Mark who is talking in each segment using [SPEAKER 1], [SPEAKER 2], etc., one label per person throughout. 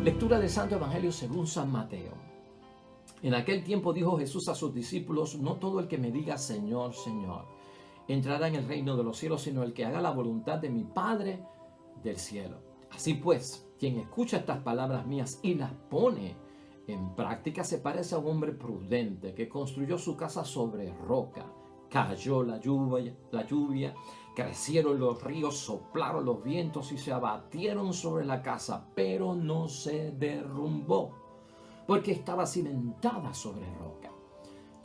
[SPEAKER 1] Lectura del Santo Evangelio según San Mateo. En aquel tiempo dijo Jesús a sus discípulos: no todo el que me diga Señor, Señor, entrará en el reino de los cielos, sino el que haga la voluntad de mi Padre del cielo. Así pues, quien escucha estas palabras mías y las pone en práctica se parece a un hombre prudente que construyó su casa sobre roca. Cayó la lluvia, crecieron los ríos, soplaron los vientos y se abatieron sobre la casa, pero no se derrumbó, porque estaba cimentada sobre roca.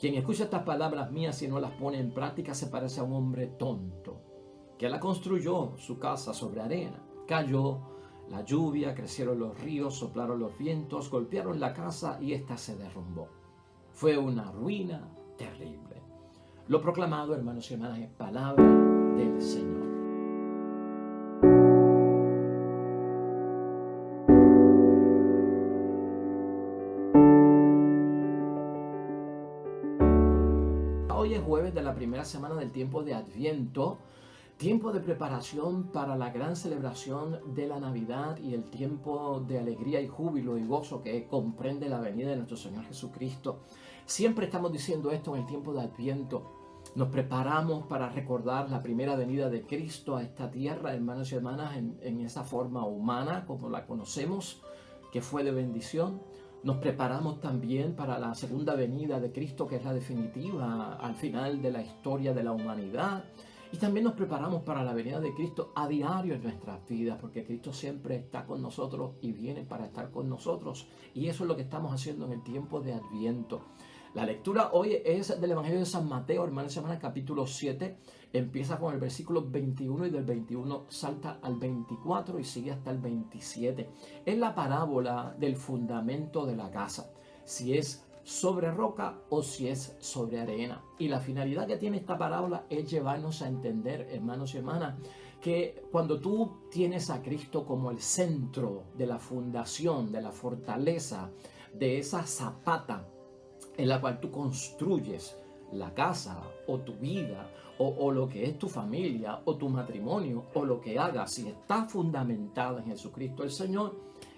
[SPEAKER 1] Quien escucha estas palabras mías y no las pone en práctica se parece a un hombre tonto, que la construyó su casa sobre arena. Cayó la lluvia, crecieron los ríos, soplaron los vientos, golpearon la casa y ésta se derrumbó. Fue una ruina terrible. Lo proclamado, hermanos y hermanas, es palabra del Señor. Hoy es jueves de la primera semana del tiempo de Adviento, tiempo de preparación para la gran celebración de la Navidad y el tiempo de alegría y júbilo y gozo que comprende la venida de nuestro Señor Jesucristo. Siempre estamos diciendo esto en el tiempo de Adviento. Nos preparamos para recordar la primera venida de Cristo a esta tierra, hermanos y hermanas, en esa forma humana como la conocemos, que fue de bendición. Nos preparamos también para la segunda venida de Cristo, que es la definitiva al final de la historia de la humanidad. Y también nos preparamos para la venida de Cristo a diario en nuestras vidas, porque Cristo siempre está con nosotros y viene para estar con nosotros. Y eso es lo que estamos haciendo en el tiempo de Adviento. La lectura hoy es del Evangelio de San Mateo, hermanos y hermanas, capítulo 7. Empieza con el versículo 21 y del 21 salta al 24 y sigue hasta el 27. Es la parábola del fundamento de la casa, si es sobre roca o si es sobre arena. Y la finalidad que tiene esta parábola es llevarnos a entender, hermanos y hermanas, que cuando tú tienes a Cristo como el centro de la fundación, de la fortaleza, de esa zapata en la cual tú construyes la casa o tu vida o lo que es tu familia o tu matrimonio o lo que hagas, si está fundamentada en Jesucristo el Señor,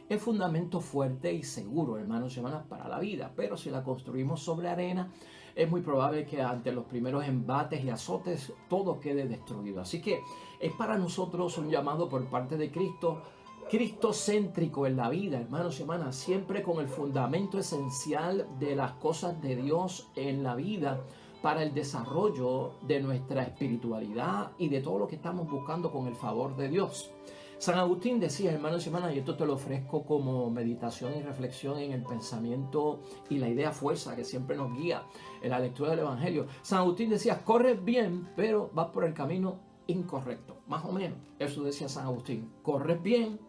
[SPEAKER 1] es fundamento fuerte y seguro, hermanos y hermanas, para la vida. Pero si la construimos sobre arena, es muy probable que ante los primeros embates y azotes todo quede destruido. Así que es para nosotros un llamado por parte de Cristo, cristocéntrico en la vida, hermanos y hermanas, siempre con el fundamento esencial de las cosas de Dios en la vida para el desarrollo de nuestra espiritualidad y de todo lo que estamos buscando con el favor de Dios. San Agustín decía, hermanos y hermanas, y esto te lo ofrezco como meditación y reflexión en el pensamiento y la idea fuerza que siempre nos guía en la lectura del Evangelio. San Agustín decía: corres bien, pero vas por el camino incorrecto. Más o menos, eso decía San Agustín. Corres bien,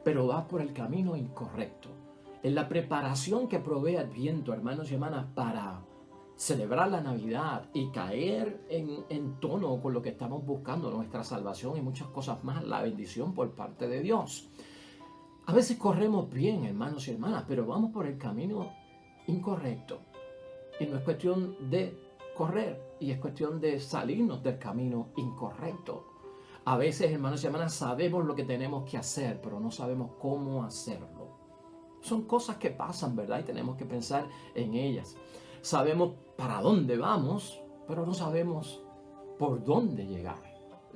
[SPEAKER 1] pero vas por el camino incorrecto. En la preparación que provee Adviento, hermanos y hermanas, para celebrar la Navidad y caer en tono con lo que estamos buscando, nuestra salvación y muchas cosas más, la bendición por parte de Dios. A veces corremos bien, hermanos y hermanas, pero vamos por el camino incorrecto. Y no es cuestión de correr, y es cuestión de salirnos del camino incorrecto. A veces, hermanos y hermanas, sabemos lo que tenemos que hacer, pero no sabemos cómo hacerlo. Son cosas que pasan, ¿verdad? Y tenemos que pensar en ellas. Sabemos para dónde vamos, pero no sabemos por dónde llegar.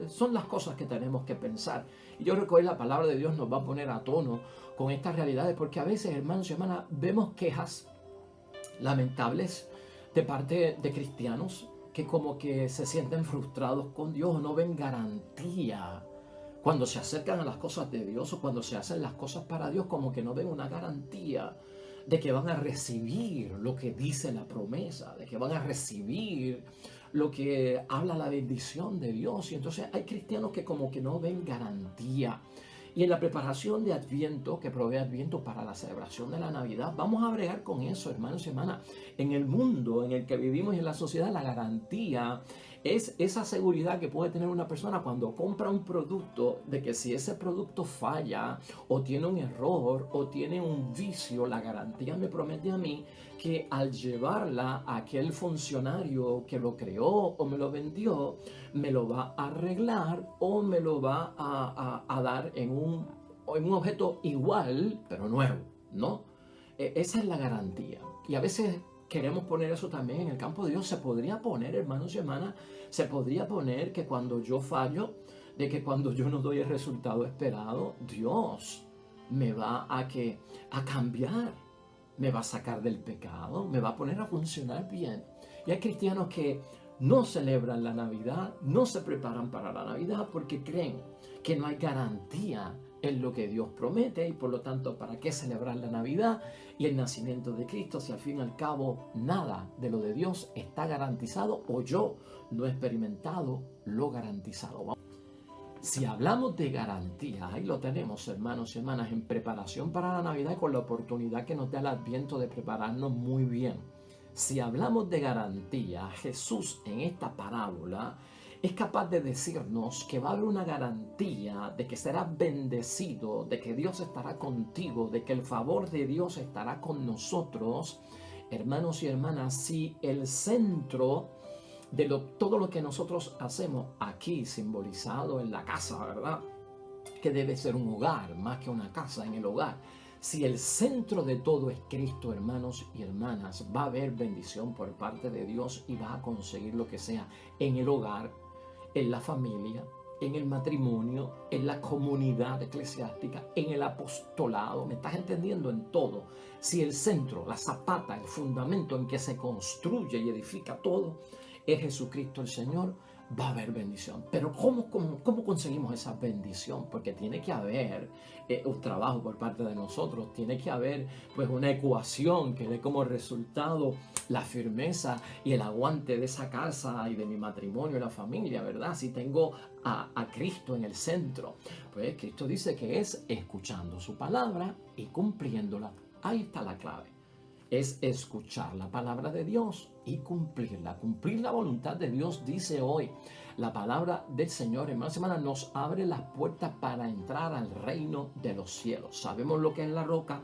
[SPEAKER 1] Son las cosas que tenemos que pensar. Y yo creo que hoy la palabra de Dios nos va a poner a tono con estas realidades, porque a veces, hermanos y hermanas, vemos quejas lamentables de parte de cristianos que como que se sienten frustrados con Dios, no ven garantía. Cuando se acercan a las cosas de Dios o cuando se hacen las cosas para Dios, como que no ven una garantía de que van a recibir lo que dice la promesa, de que van a recibir lo que habla la bendición de Dios. Y entonces hay cristianos que como que no ven garantía. Y en la preparación de Adviento, que provee Adviento para la celebración de la Navidad, vamos a bregar con eso, hermanos y hermanas. En el mundo en el que vivimos y en la sociedad, la garantía es esa seguridad que puede tener una persona cuando compra un producto, de que si ese producto falla o tiene un error o tiene un vicio, la garantía me promete a mí que al llevarla a aquel funcionario que lo creó o me lo vendió, me lo va a arreglar o me lo va a dar en un en un objeto igual, pero nuevo, ¿no? Esa es la garantía. Y a veces queremos poner eso también en el campo de Dios. Se podría poner, hermanos y hermanas, se podría poner que cuando yo fallo, de que cuando yo no doy el resultado esperado, Dios me va a cambiar, me va a sacar del pecado, me va a poner a funcionar bien. Y hay cristianos que no celebran la Navidad, no se preparan para la Navidad porque creen que no hay garantía en lo que Dios promete y por lo tanto, ¿para qué celebrar la Navidad y el nacimiento de Cristo si al fin y al cabo nada de lo de Dios está garantizado o yo no he experimentado lo garantizado? Si hablamos de garantía, ahí lo tenemos, hermanos y hermanas, en preparación para la Navidad y con la oportunidad que nos da el Adviento de prepararnos muy bien. Si hablamos de garantía, Jesús en esta parábola es capaz de decirnos que va a haber una garantía de que serás bendecido, de que Dios estará contigo, de que el favor de Dios estará con nosotros. Hermanos y hermanas, si el centro de todo lo que nosotros hacemos aquí, simbolizado en la casa, ¿verdad? Que debe ser un hogar, más que una casa, en el hogar. Si el centro de todo es Cristo, hermanos y hermanas, va a haber bendición por parte de Dios y vas a conseguir lo que sea en el hogar, en la familia, en el matrimonio, en la comunidad eclesiástica, en el apostolado. ¿Me estás entendiendo? En todo. Si el centro, la zapata, el fundamento en que se construye y edifica todo es Jesucristo el Señor, va a haber bendición. Pero ¿cómo conseguimos esa bendición? Porque tiene que haber un trabajo por parte de nosotros, tiene que haber pues una ecuación que dé como resultado la firmeza y el aguante de esa casa y de mi matrimonio y la familia, ¿verdad? Si tengo a Cristo en el centro, pues Cristo dice que es escuchando su palabra y cumpliéndola. Ahí está la clave. Es escuchar la palabra de Dios y cumplirla. Cumplir la voluntad de Dios, dice hoy la palabra del Señor, hermanos y hermanas, nos abre las puertas para entrar al reino de los cielos. Sabemos lo que es la roca,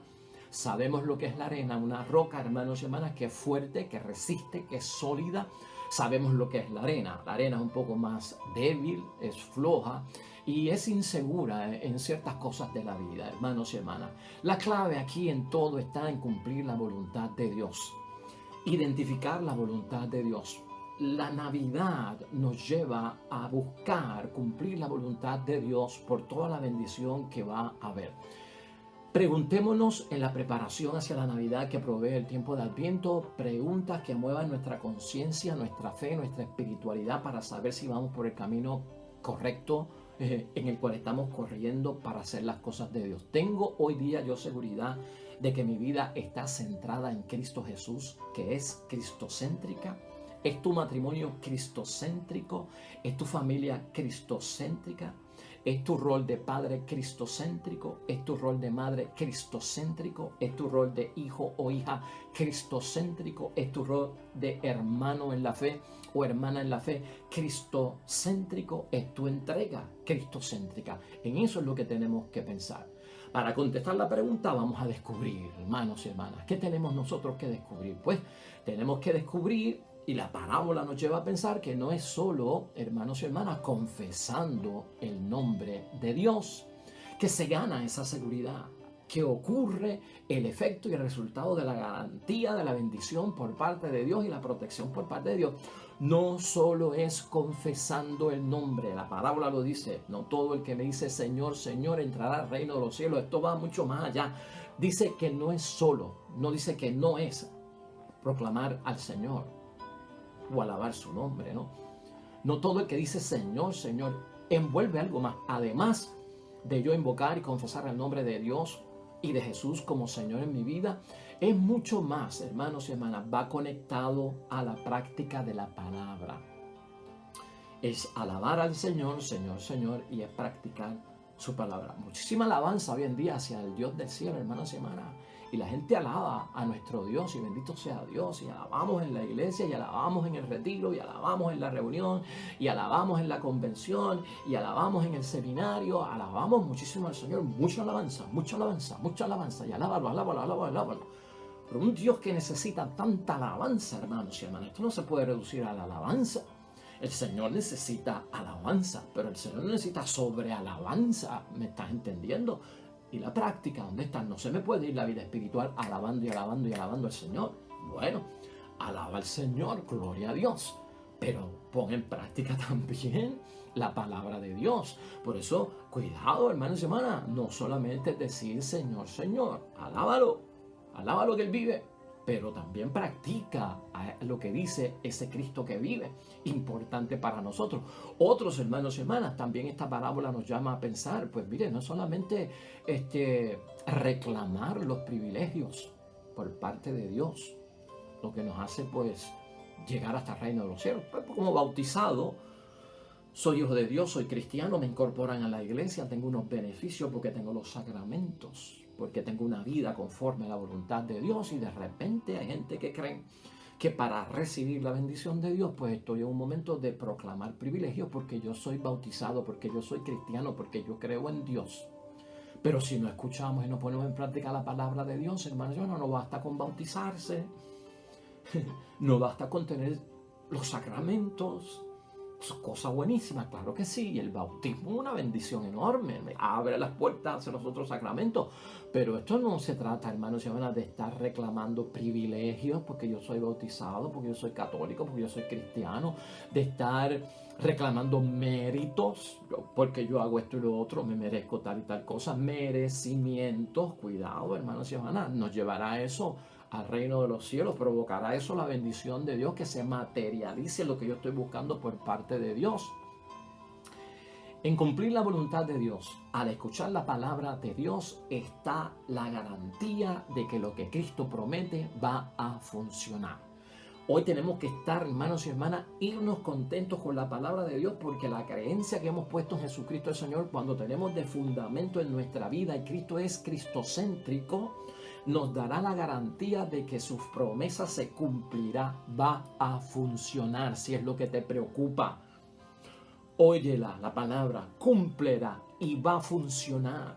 [SPEAKER 1] sabemos lo que es la arena. Una roca, hermanos y hermanas, que es fuerte, que resiste, que es sólida. Sabemos lo que es la arena. La arena es un poco más débil, es floja y es insegura en ciertas cosas de la vida, hermanos y hermanas. La clave aquí en todo está en cumplir la voluntad de Dios, identificar la voluntad de Dios. La Navidad nos lleva a buscar cumplir la voluntad de Dios por toda la bendición que va a haber. Preguntémonos en la preparación hacia la Navidad que provee el tiempo de Adviento, preguntas que muevan nuestra conciencia, nuestra fe, nuestra espiritualidad para saber si vamos por el camino correcto en el cual estamos corriendo para hacer las cosas de Dios. Tengo hoy día yo seguridad de que mi vida está centrada en Cristo Jesús, que es cristocéntrica. ¿Es tu matrimonio cristocéntrico? ¿Es tu familia cristocéntrica? ¿Es tu rol de padre cristocéntrico? ¿Es tu rol de madre cristocéntrico? ¿Es tu rol de hijo o hija cristocéntrico? ¿Es tu rol de hermano en la fe o hermana en la fe cristocéntrico? ¿Es tu entrega cristocéntrica? En eso es lo que tenemos que pensar. Para contestar la pregunta vamos a descubrir, hermanos y hermanas, ¿qué tenemos nosotros que descubrir? Pues tenemos que descubrir, y la parábola nos lleva a pensar que no es solo, hermanos y hermanas, confesando el nombre de Dios, que se gana esa seguridad, que ocurre el efecto y el resultado de la garantía de la bendición por parte de Dios y la protección por parte de Dios. No solo es confesando el nombre, la parábola lo dice, no todo el que me dice Señor, Señor entrará al reino de los cielos, esto va mucho más allá. Dice que no es solo, no dice que no es proclamar al Señor o alabar su nombre, ¿no? No todo el que dice Señor, Señor envuelve algo más, además de yo invocar y confesar el nombre de Dios y de Jesús como Señor en mi vida, es mucho más, hermanos y hermanas, va conectado a la práctica de la palabra. Es alabar al Señor, Señor, Señor, y es practicar su palabra. Muchísima alabanza hoy en día hacia el Dios del cielo, hermanos y hermanas. Y la gente alaba a nuestro Dios y bendito sea Dios. Y alabamos en la iglesia, y alabamos en el retiro, y alabamos en la reunión, y alabamos en la convención, y alabamos en el seminario. Alabamos muchísimo al Señor. Mucha alabanza, mucha alabanza, mucha alabanza. Y alábalo, alábalo, alábalo, alábalo. Pero un Dios que necesita tanta alabanza, hermanos y hermanas, esto no se puede reducir a la alabanza. El Señor necesita alabanza, pero el Señor necesita sobrealabanza. ¿Me estás entendiendo? ¿Y la práctica dónde está? No se me puede ir la vida espiritual alabando y alabando y alabando al Señor. Bueno, alaba al Señor, gloria a Dios, pero pon en práctica también la palabra de Dios. Por eso, cuidado, hermanos y hermanas, no solamente decir Señor, Señor, alábalo que Él vive, pero también practica lo que dice ese Cristo que vive, importante para nosotros. Otros hermanos y hermanas, también esta parábola nos llama a pensar, pues mire, no solamente reclamar los privilegios por parte de Dios, lo que nos hace pues llegar hasta el reino de los cielos. Pues, como bautizado, soy hijo de Dios, soy cristiano, me incorporan a la iglesia, tengo unos beneficios porque tengo los sacramentos, porque tengo una vida conforme a la voluntad de Dios, y de repente hay gente que cree que para recibir la bendición de Dios, pues estoy en un momento de proclamar privilegios porque yo soy bautizado, porque yo soy cristiano, porque yo creo en Dios. Pero si no escuchamos y no ponemos en práctica la palabra de Dios, hermanos, no basta con bautizarse, no basta con tener los sacramentos. Cosa buenísima, claro que sí, y el bautismo es una bendición enorme, me abre las puertas a los otros sacramentos, pero esto no se trata, hermanos y hermanas, de estar reclamando privilegios porque yo soy bautizado, porque yo soy católico, porque yo soy cristiano, de estar reclamando méritos, porque yo hago esto y lo otro, me merezco tal y tal cosa, merecimientos. Cuidado, hermanos y hermanas, nos llevará eso al reino de los cielos, provocará eso la bendición de Dios, que se materialice lo que yo estoy buscando por parte de Dios. En cumplir la voluntad de Dios, al escuchar la palabra de Dios, está la garantía de que lo que Cristo promete va a funcionar. Hoy tenemos que estar, hermanos y hermanas, irnos contentos con la palabra de Dios, porque la creencia que hemos puesto en Jesucristo el Señor, cuando tenemos de fundamento en nuestra vida y Cristo es cristocéntrico, nos dará la garantía de que sus promesas se cumplirá, va a funcionar. Si es lo que te preocupa, óyela, la palabra, cúmplela y va a funcionar.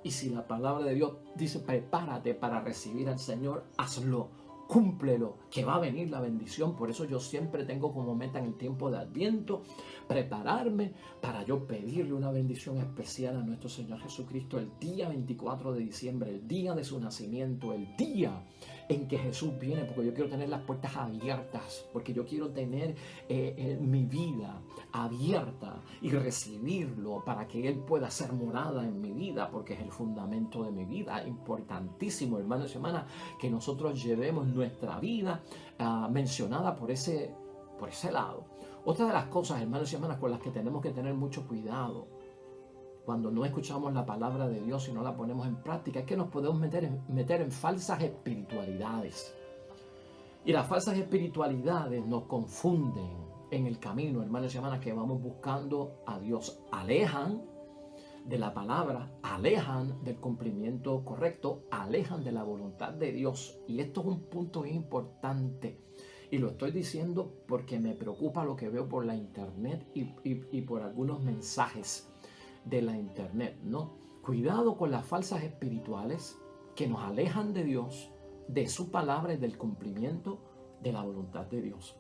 [SPEAKER 1] Y si la palabra de Dios dice prepárate para recibir al Señor, hazlo, cúmplelo, que va a venir la bendición. Por eso yo siempre tengo como meta en el tiempo de Adviento prepararme para yo pedirle una bendición especial a nuestro Señor Jesucristo el día 24 de diciembre, el día de su nacimiento, el día en que Jesús viene, porque yo quiero tener las puertas abiertas, porque yo quiero tener mi vida abierta y recibirlo para que Él pueda ser morada en mi vida, porque es el fundamento de mi vida. Importantísimo, hermanos y hermanas, que nosotros llevemos nuestra vida mencionada por ese lado. Otra de las cosas, hermanos y hermanas, con las que tenemos que tener mucho cuidado cuando no escuchamos la palabra de Dios y no la ponemos en práctica, es que nos podemos meter en falsas espiritualidades. Y las falsas espiritualidades nos confunden en el camino, hermanos y hermanas, que vamos buscando a Dios. Alejan de la palabra, alejan del cumplimiento correcto, alejan de la voluntad de Dios. Y esto es un punto importante. Y lo estoy diciendo porque me preocupa lo que veo por la internet y por algunos mensajes de la internet, ¿no? Cuidado con las falsas espirituales que nos alejan de Dios, de su palabra y del cumplimiento de la voluntad de Dios.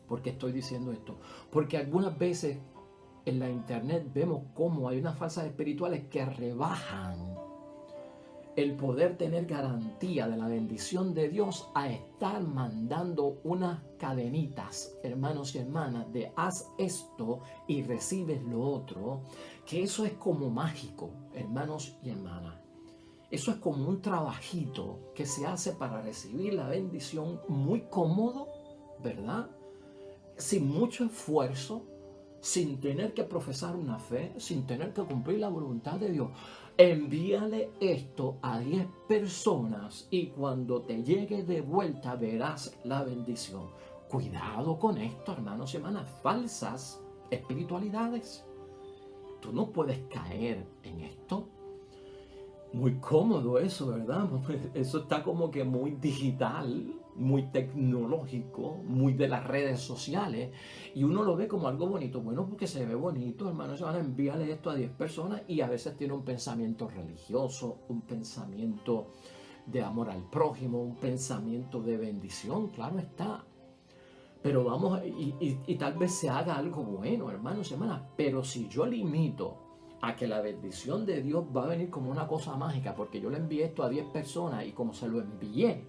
[SPEAKER 1] ¿Por qué estoy diciendo esto? Porque algunas veces en la internet vemos cómo hay unas falsas espirituales que rebajan el poder tener garantía de la bendición de Dios a estar mandando unas cadenitas, hermanos y hermanas, de haz esto y recibes lo otro, que eso es como mágico, hermanos y hermanas. Eso es como un trabajito que se hace para recibir la bendición, muy cómodo, ¿verdad? Sin mucho esfuerzo, sin tener que profesar una fe, sin tener que cumplir la voluntad de Dios. Envíale esto a 10 personas y cuando te llegue de vuelta verás la bendición. Cuidado con esto, hermanos y hermanas, falsas espiritualidades. Tú no puedes caer en esto. Muy cómodo eso, ¿verdad? Eso está como que muy digital, muy tecnológico, muy de las redes sociales, y uno lo ve como algo bonito. Bueno, porque se ve bonito, hermanos, van a enviarle esto a 10 personas y a veces tiene un pensamiento religioso, un pensamiento de amor al prójimo, un pensamiento de bendición, claro está. Pero vamos, y tal vez se haga algo bueno, hermanos y hermanas, pero si yo limito a que la bendición de Dios va a venir como una cosa mágica, porque yo le envié esto a 10 personas y como se lo envié,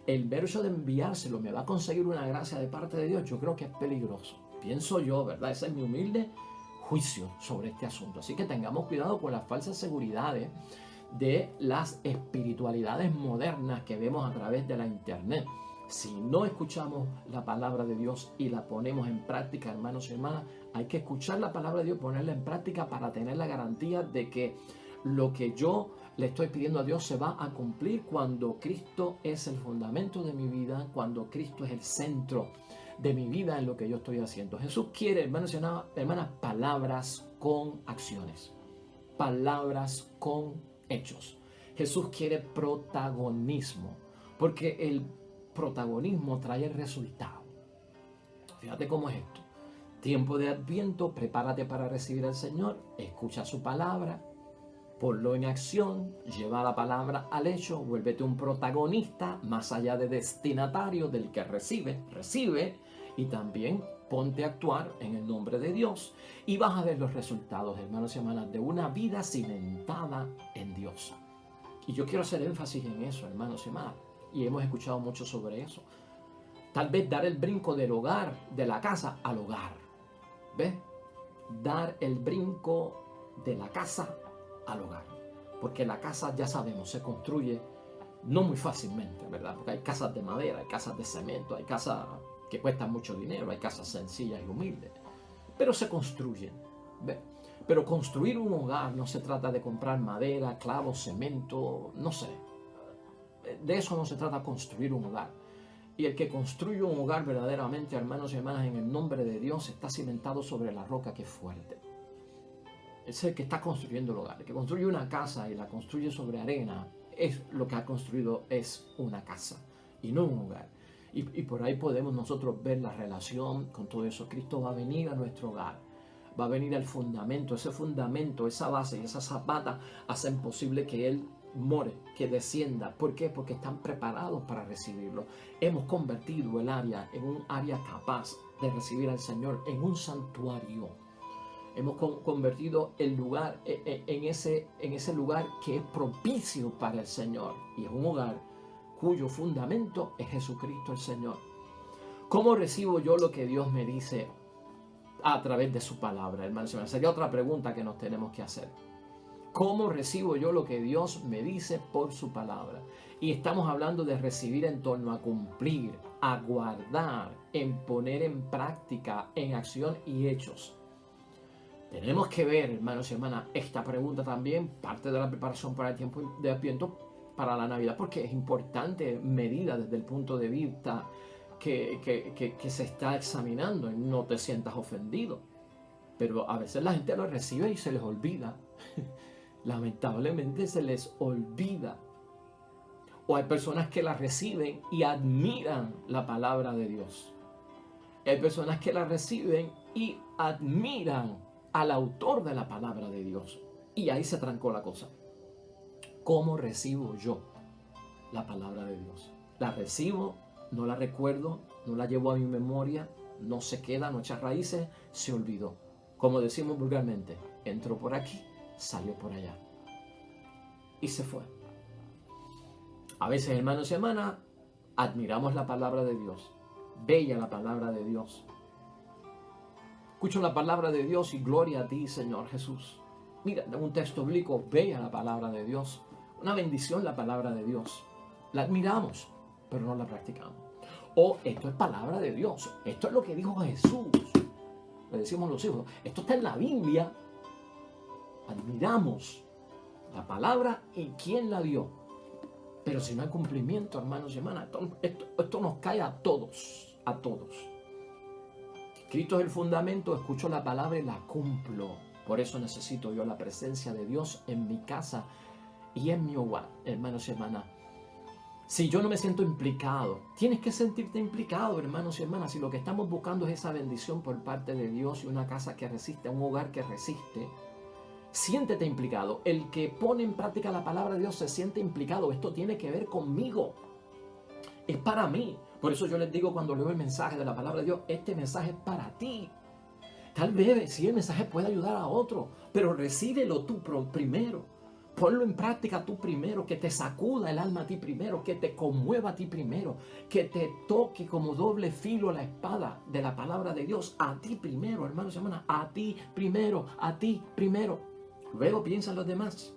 [SPEAKER 1] el verso de enviárselo me va a conseguir una gracia de parte de Dios, yo creo que es peligroso. Pienso yo, ¿verdad? Ese es mi humilde juicio sobre este asunto. Así que tengamos cuidado con las falsas seguridades de las espiritualidades modernas que vemos a través de la internet. Si no escuchamos la palabra de Dios y la ponemos en práctica, hermanos y hermanas, hay que escuchar la palabra de Dios, ponerla en práctica para tener la garantía de que lo que yo le estoy pidiendo a Dios se va a cumplir cuando Cristo es el fundamento de mi vida, cuando Cristo es el centro de mi vida en lo que yo estoy haciendo. Jesús quiere, hermanos y hermanas, palabras con acciones, palabras con hechos. Jesús quiere protagonismo, porque el protagonismo trae el resultado. Fíjate cómo es esto. Tiempo de Adviento, prepárate para recibir al Señor, escucha su palabra, ponlo en acción, lleva la palabra al hecho, vuélvete un protagonista más allá de destinatario del que recibe y también ponte a actuar en el nombre de Dios y vas a ver los resultados, hermanos y hermanas, de una vida cimentada en Dios. Y yo quiero hacer énfasis en eso, hermanos y hermanas, y hemos escuchado mucho sobre eso. Tal vez dar el brinco del hogar, de la casa al hogar. ¿Ves? Dar el brinco de la casa al hogar. Porque la casa, ya sabemos, se construye no muy fácilmente, ¿verdad? Porque hay casas de madera, hay casas de cemento, hay casas que cuestan mucho dinero, hay casas sencillas y humildes. Pero se construyen. ¿Ves? Pero construir un hogar no se trata de comprar madera, clavos, cemento, no sé. De eso no se trata construir un hogar. Y el que construye un hogar verdaderamente, hermanos y hermanas, en el nombre de Dios, está cimentado sobre la roca que es fuerte. Es el que está construyendo el hogar. El que construye una casa y la construye sobre arena, es lo que ha construido, es una casa y no un hogar. Y por ahí podemos nosotros ver la relación con todo eso. Cristo va a venir a nuestro hogar. Va a venir al fundamento. Ese fundamento, esa base y esa zapata hacen posible que Él more, que descienda. ¿Por qué? Porque están preparados para recibirlo. Hemos convertido el área en un área capaz de recibir al Señor, en un santuario. Hemos convertido el lugar en ese lugar que es propicio para el Señor. Y es un hogar cuyo fundamento es Jesucristo el Señor. ¿Cómo recibo yo lo que Dios me dice a través de su palabra, hermanos? Sería otra pregunta que nos tenemos que hacer. ¿Cómo recibo yo lo que Dios me dice por su palabra? Y estamos hablando de recibir en torno a cumplir, a guardar, en poner en práctica, en acción y hechos. Tenemos que ver, hermanos y hermanas, esta pregunta también, parte de la preparación para el tiempo de Adviento, para la Navidad, porque es importante medida desde el punto de vista que se está examinando. No te sientas ofendido, pero a veces la gente lo recibe y se les olvida. Lamentablemente se les olvida. O hay personas que la reciben y admiran la palabra de Dios. Hay personas que la reciben y admiran al autor de la palabra de Dios. Y ahí se trancó la cosa. ¿Cómo recibo yo la palabra de Dios? La recibo, no la recuerdo, no la llevo a mi memoria, no se queda, no echa raíces, se olvidó. Como decimos vulgarmente, entró por aquí, salió por allá. Y se fue. A veces, hermanos y hermanas, admiramos la palabra de Dios. Bella la palabra de Dios. Escucho la palabra de Dios y gloria a ti, Señor Jesús. Mira, en un texto bíblico, bella la palabra de Dios. Una bendición la palabra de Dios. La admiramos, pero no la practicamos. O esto es palabra de Dios. Esto es lo que dijo Jesús. Le decimos los hijos. Esto está en la Biblia. Admiramos la palabra y quién la dio. Pero si no hay cumplimiento, hermanos y hermanas, esto nos cae a todos. A todos. Cristo es el fundamento, escucho la palabra y la cumplo. Por eso necesito yo la presencia de Dios en mi casa y en mi hogar, hermanos y hermanas. Si yo no me siento implicado, tienes que sentirte implicado, hermanos y hermanas. Si lo que estamos buscando es esa bendición por parte de Dios y una casa que resiste, un hogar que resiste, siéntete implicado. El que pone en práctica la palabra de Dios se siente implicado. Esto tiene que ver conmigo. Es para mí. Por eso yo les digo cuando leo el mensaje de la palabra de Dios, este mensaje es para ti. Tal vez si el mensaje puede ayudar a otro, pero recíbelo tú primero. Ponlo en práctica tú primero, que te sacuda el alma a ti primero, que te conmueva a ti primero, que te toque como doble filo la espada de la palabra de Dios a ti primero, hermanos y hermanas, a ti primero, a ti primero. Luego piensa en los demás.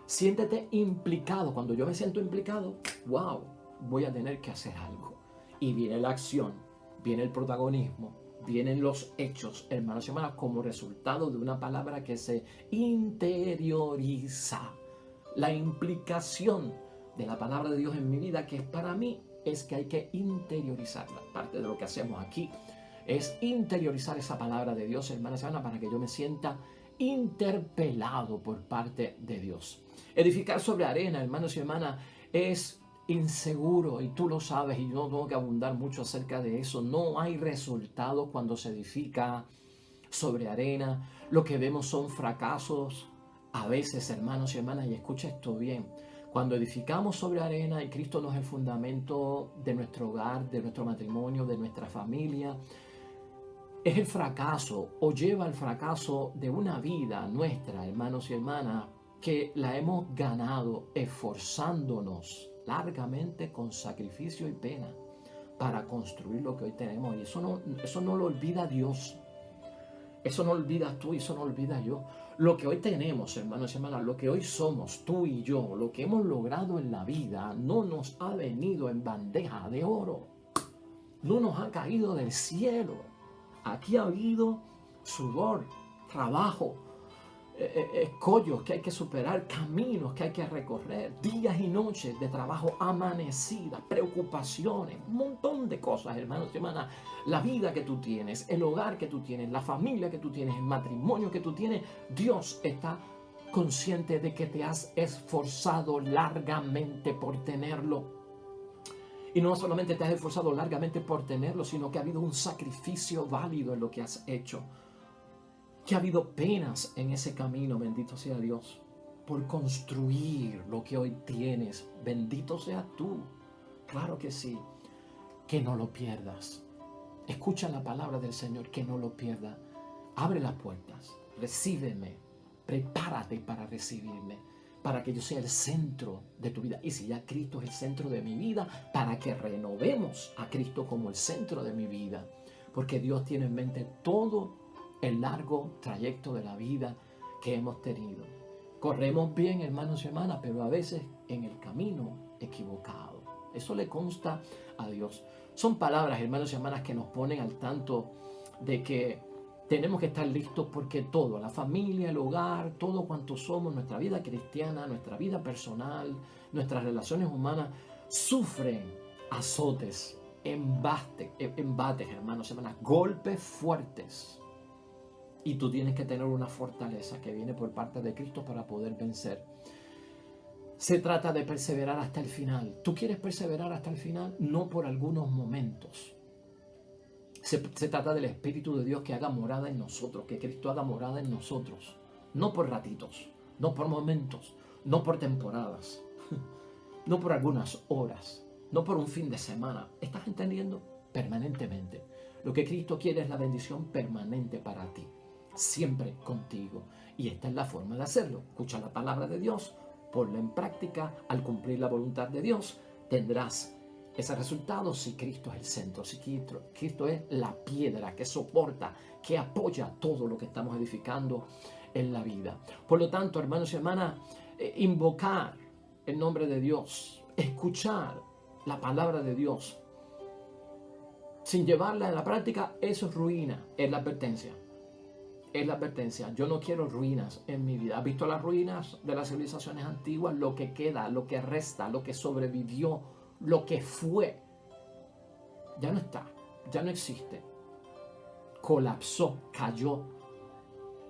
[SPEAKER 1] Siéntete implicado. Cuando yo me siento implicado, wow, voy a tener que hacer algo. Y viene la acción, viene el protagonismo, vienen los hechos, hermanos y hermanas, como resultado de una palabra que se interioriza. La implicación de la palabra de Dios en mi vida, que para mí es que hay que interiorizarla. Parte de lo que hacemos aquí es interiorizar esa palabra de Dios, hermanos y hermanas, para que yo me sienta interpelado por parte de Dios. Edificar sobre arena, hermanos y hermanas, es inseguro, y tú lo sabes, y yo no tengo que abundar mucho acerca de eso. No hay resultados cuando se edifica sobre arena. Lo que vemos son fracasos a veces, hermanos y hermanas, y escucha esto bien. Cuando edificamos sobre arena y Cristo no es el fundamento de nuestro hogar, de nuestro matrimonio, de nuestra familia, es el fracaso o lleva al fracaso de una vida nuestra, hermanos y hermanas, que la hemos ganado esforzándonos largamente con sacrificio y pena para construir lo que hoy tenemos. Y eso no lo olvida Dios. Eso no olvidas tú y eso no olvida yo. Lo que hoy tenemos, hermanos y hermanas, lo que hoy somos, tú y yo, lo que hemos logrado en la vida, no nos ha venido en bandeja de oro. No nos ha caído del cielo. Aquí ha habido sudor, trabajo, escollos que hay que superar, caminos que hay que recorrer, días y noches de trabajo amanecidas, preocupaciones, un montón de cosas, hermanos y hermanas. La vida que tú tienes, el hogar que tú tienes, la familia que tú tienes, el matrimonio que tú tienes, Dios está consciente de que te has esforzado largamente por tenerlo. Y no solamente te has esforzado largamente por tenerlo, sino que ha habido un sacrificio válido en lo que has hecho. Que ha habido penas en ese camino, bendito sea Dios, por construir lo que hoy tienes. Bendito sea tú. Claro que sí. Que no lo pierdas. Escucha la palabra del Señor, que no lo pierdas. Abre las puertas. Recíbeme. Prepárate para recibirme, para que yo sea el centro de tu vida. Y si ya Cristo es el centro de mi vida, para que renovemos a Cristo como el centro de mi vida. Porque Dios tiene en mente todo el largo trayecto de la vida que hemos tenido. Corremos bien, hermanos y hermanas, pero a veces en el camino equivocado. Eso le consta a Dios. Son palabras, hermanos y hermanas, que nos ponen al tanto de que tenemos que estar listos porque todo, la familia, el hogar, todo cuanto somos, nuestra vida cristiana, nuestra vida personal, nuestras relaciones humanas, sufren azotes, embates, hermanos y hermanas, golpes fuertes. Y tú tienes que tener una fortaleza que viene por parte de Cristo para poder vencer. Se trata de perseverar hasta el final. ¿Tú quieres perseverar hasta el final? No por algunos momentos. Se trata del Espíritu de Dios que haga morada en nosotros, que Cristo haga morada en nosotros. No por ratitos, no por momentos, no por temporadas, no por algunas horas, no por un fin de semana. ¿Estás entendiendo? Permanentemente. Lo que Cristo quiere es la bendición permanente para ti, siempre contigo. Y esta es la forma de hacerlo. Escucha la palabra de Dios, ponla en práctica. Al cumplir la voluntad de Dios, tendrás ese resultado si Cristo es el centro, si Cristo es la piedra que soporta, que apoya todo lo que estamos edificando en la vida. Por lo tanto, hermanos y hermanas, invocar el nombre de Dios, escuchar la palabra de Dios, sin llevarla en la práctica, eso es ruina, es la advertencia. Es la advertencia. Yo no quiero ruinas en mi vida. ¿Has visto las ruinas de las civilizaciones antiguas? Lo que queda, lo que resta, lo que sobrevivió, lo que fue, ya no está, ya no existe. Colapsó, cayó.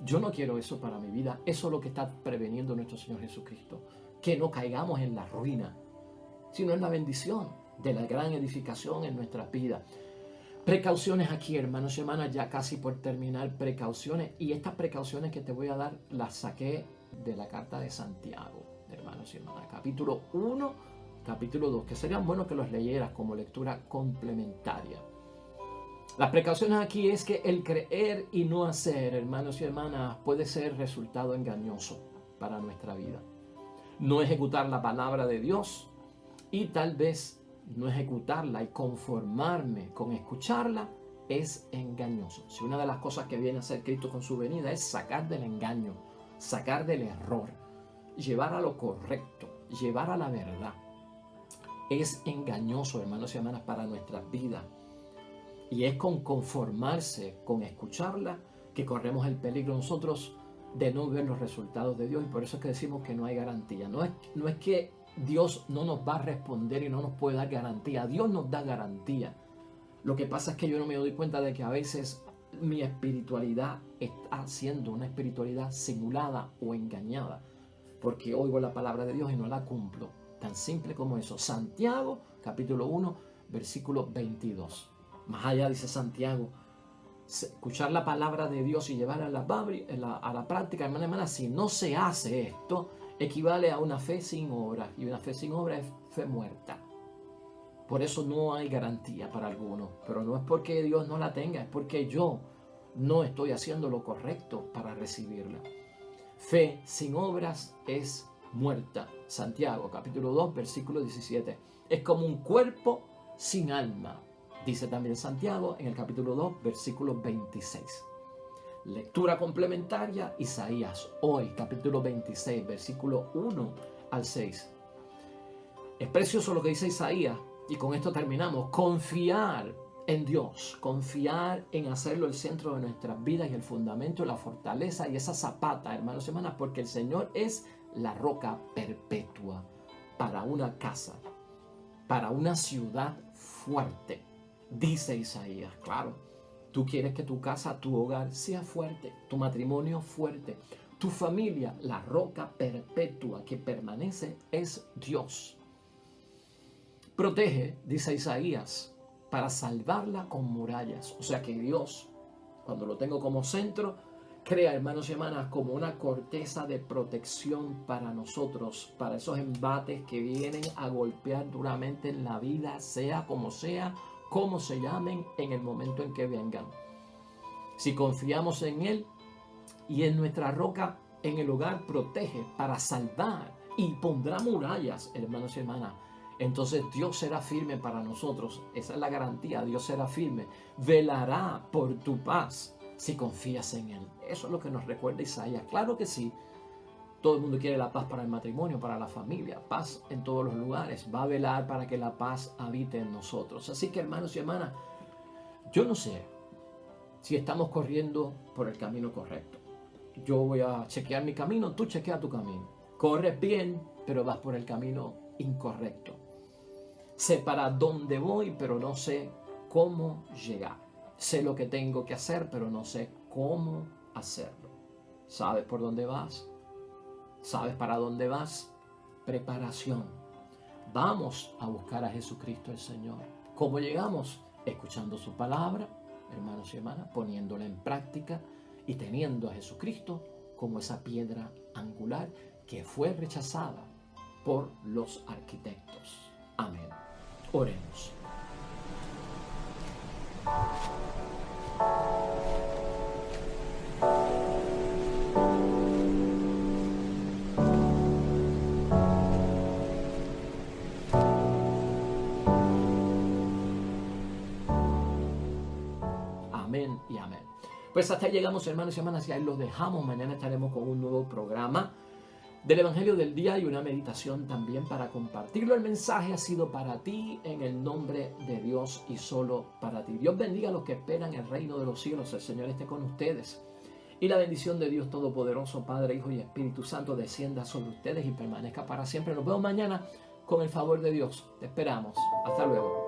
[SPEAKER 1] Yo no quiero eso para mi vida. Eso es lo que está preveniendo nuestro Señor Jesucristo. Que no caigamos en la ruina, sino en la bendición de la gran edificación en nuestras vidas. Precauciones aquí, hermanos y hermanas, ya casi por terminar, precauciones. Y estas precauciones que te voy a dar las saqué de la carta de Santiago, hermanos y hermanas. Capítulo 1, capítulo 2, que serían buenos que los leyeras como lectura complementaria. Las precauciones aquí es que el creer y no hacer, hermanos y hermanas, puede ser resultado engañoso para nuestra vida. No ejecutar la palabra de Dios y tal vez no ejecutarla y conformarme con escucharla es engañoso. Si una de las cosas que viene a hacer Cristo con su venida es sacar del engaño, sacar del error, llevar a lo correcto, llevar a la verdad, es engañoso, hermanos y hermanas, para nuestras vidas. Y es con conformarse, con escucharla, que corremos el peligro nosotros de no ver los resultados de Dios. Y por eso es que decimos que no hay garantía. No es que Dios no nos va a responder y no nos puede dar garantía. Dios nos da garantía. Lo que pasa es que yo no me doy cuenta de que a veces mi espiritualidad está siendo una espiritualidad simulada o engañada. Porque oigo la palabra de Dios y no la cumplo. Tan simple como eso. Santiago, capítulo 1, versículo 22. Más allá, dice Santiago, escuchar la palabra de Dios y llevarla a la práctica, hermana, si no se hace esto, equivale a una fe sin obra. Y una fe sin obra es fe muerta. Por eso no hay garantía para algunos. Pero no es porque Dios no la tenga, es porque yo no estoy haciendo lo correcto para recibirla. Fe sin obras es muerta. Santiago, capítulo 2, versículo 17. Es como un cuerpo sin alma. Dice también Santiago en el capítulo 2, versículo 26. Lectura complementaria, Isaías, hoy, capítulo 26, versículo 1 al 6. Es precioso lo que dice Isaías, y con esto terminamos. Confiar en Dios, confiar en hacerlo el centro de nuestras vidas y el fundamento, la fortaleza y esa zapata, hermanos y hermanas, porque el Señor es la roca perpetua para una casa, para una ciudad fuerte. Dice Isaías, claro, tú quieres que tu casa, tu hogar sea fuerte, tu matrimonio fuerte, tu familia, la roca perpetua que permanece es Dios. Protege, dice Isaías, para salvarla con murallas. O sea que Dios, cuando lo tengo como centro, crea, hermanos y hermanas, como una corteza de protección para nosotros, para esos embates que vienen a golpear duramente en la vida, sea, como se llamen, en el momento en que vengan. Si confiamos en Él y en nuestra roca, en el hogar protege para salvar y pondrá murallas, hermanos y hermanas. Entonces Dios será firme para nosotros. Esa es la garantía. Dios será firme. Velará por tu paz si confías en Él. Eso es lo que nos recuerda Isaías. Claro que sí. Todo el mundo quiere la paz para el matrimonio, para la familia. Paz en todos los lugares. Va a velar para que la paz habite en nosotros. Así que, hermanos y hermanas, yo no sé si estamos corriendo por el camino correcto. Yo voy a chequear mi camino, tú chequea tu camino. Corres bien, pero vas por el camino incorrecto. Sé para dónde voy, pero no sé cómo llegar. Sé lo que tengo que hacer, pero no sé cómo hacerlo. ¿Sabes por dónde vas? ¿Sabes para dónde vas? Preparación. Vamos a buscar a Jesucristo el Señor. ¿Cómo llegamos? Escuchando su palabra, hermanos y hermanas, poniéndola en práctica y teniendo a Jesucristo como esa piedra angular que fue rechazada por los arquitectos. Amén. Oremos. Amén y amén. Pues hasta ahí llegamos, hermanos y hermanas, y ahí los dejamos. Mañana estaremos con un nuevo programa del Evangelio del Día y una meditación también para compartirlo. El mensaje ha sido para ti en el nombre de Dios y solo para ti. Dios bendiga a los que esperan el reino de los cielos. El Señor esté con ustedes. Y la bendición de Dios Todopoderoso, Padre, Hijo y Espíritu Santo descienda sobre ustedes y permanezca para siempre. Nos vemos mañana con el favor de Dios. Te esperamos. Hasta luego.